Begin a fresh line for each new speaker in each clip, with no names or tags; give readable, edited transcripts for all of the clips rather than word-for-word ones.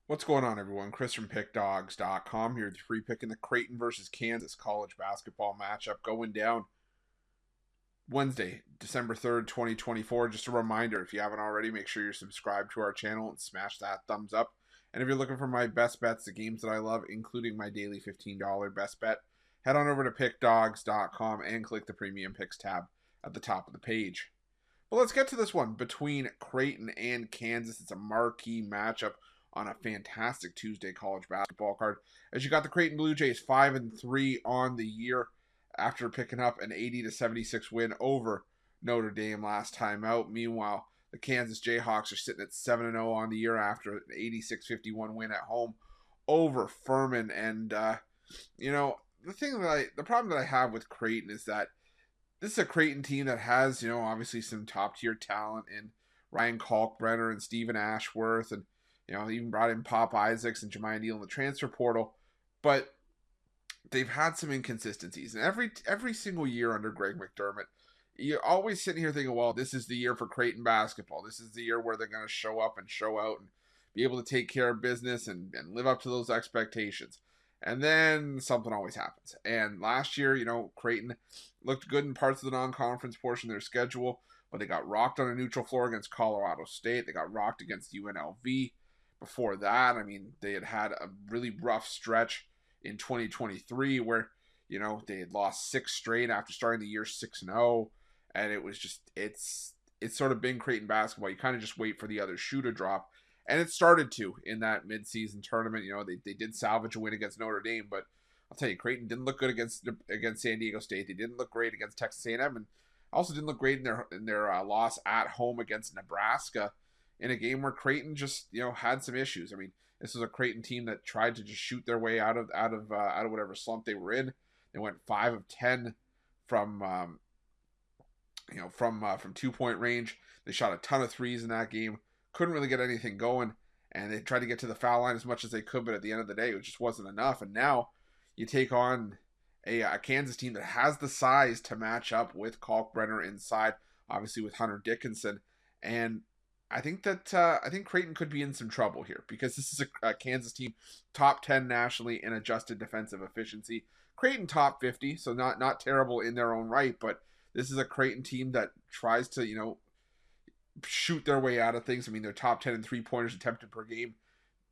What's going on, everyone? Chris from Pickdawgz.com here with your free pick in the Creighton versus Kansas college basketball matchup going down Wednesday, December 3rd, 2024. Just a reminder, if you haven't already, make sure you're subscribed to our channel and smash that thumbs up. And if you're looking for my best bets, the games that I love, including my daily $15 best bet, head on over to Pickdawgz.com and click the Premium Picks tab at the top of the page. But let's get to this one between Creighton and Kansas. It's a marquee matchup on a fantastic Tuesday college basketball card. As you got the Creighton Bluejays 5-3 on the year after picking up an 80-76 win over Notre Dame last time out. Meanwhile, the Kansas Jayhawks are sitting at 7-0 on the year after an 86-51 win at home over Furman. And the problem that I have with Creighton is that this is a Creighton team that has, obviously some top tier talent in Ryan Kalkbrenner and Stephen Ashworth, and even brought in Pop Isaacs and Jemiah Neal in the transfer portal, but they've had some inconsistencies. And every single year under Greg McDermott, you're always sitting here thinking, well, this is the year for Creighton basketball. This is the year where they're going to show up and show out and be able to take care of business and live up to those expectations. And then something always happens. And last year, Creighton looked good in parts of the non-conference portion of their schedule, but they got rocked on a neutral floor against Colorado State. They got rocked against UNLV. Before that, they had a really rough stretch in 2023 where, they had lost 6 straight after starting the year 6-0. And it was just, it's sort of been Creighton basketball. You kind of just wait for the other shoe to drop. And it started to in that midseason tournament. They did salvage a win against Notre Dame, but I'll tell you, Creighton didn't look good against San Diego State. They didn't look great against Texas A&M, and also didn't look great in their loss at home against Nebraska in a game where Creighton just had some issues. This was a Creighton team that tried to just shoot their way out of whatever slump they were in. They went 5 of 10 from 2-point range. They shot a ton of threes in that game. Couldn't really get anything going, and they tried to get to the foul line as much as they could, but at the end of the day, it just wasn't enough. And now you take on a Kansas team that has the size to match up with Kalkbrenner inside, obviously with Hunter Dickinson. And I think Creighton could be in some trouble here because this is a Kansas team top 10 nationally in adjusted defensive efficiency. Creighton top 50, so not terrible in their own right, but this is a Creighton team that tries to, shoot their way out of things. They're top 10 in three-pointers attempted per game.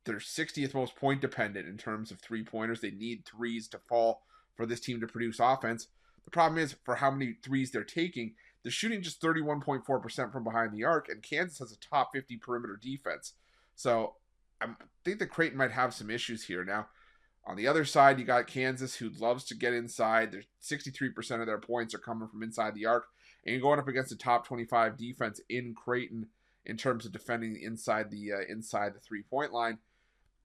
They're 60th most point dependent in terms of three-pointers. They need threes to fall for this team to produce offense. The problem is, for how many threes they're taking, they're shooting just 31.4% from behind the arc, and Kansas has a top 50 perimeter defense. So I think that Creighton might have some issues here. Now, on the other side, you got Kansas, who loves to get inside. There's 63% of their points are coming from inside the arc. And you're going up against a top 25 defense in Creighton in terms of defending inside the 3-point line.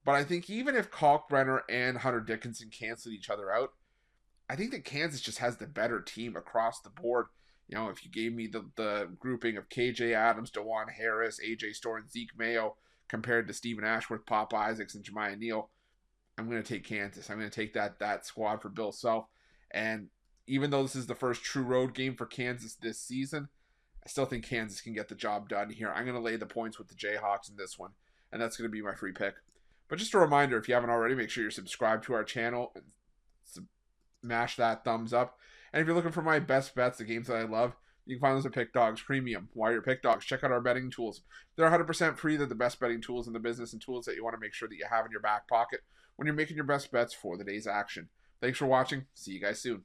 But I think even if Kalkbrenner and Hunter Dickinson cancel each other out, I think that Kansas just has the better team across the board. If you gave me the grouping of KJ Adams, DeJuan Harris, AJ Storr, and Zeke Mayo compared to Stephen Ashworth, Pop Isaacs, and Jemiah Neal, I'm going to take Kansas. I'm going to take that squad for Bill Self. And even though this is the first true road game for Kansas this season, I still think Kansas can get the job done here. I'm going to lay the points with the Jayhawks in this one, and that's going to be my free pick. But just a reminder, if you haven't already, make sure you're subscribed to our channel and smash that thumbs up. And if you're looking for my best bets, the games that I love, you can find those at Pick Dawgz Premium. While you're Pick Dawgz, check out our betting tools. They're 100% free. They're the best betting tools in the business and tools that you want to make sure that you have in your back pocket when you're making your best bets for the day's action. Thanks for watching. See you guys soon.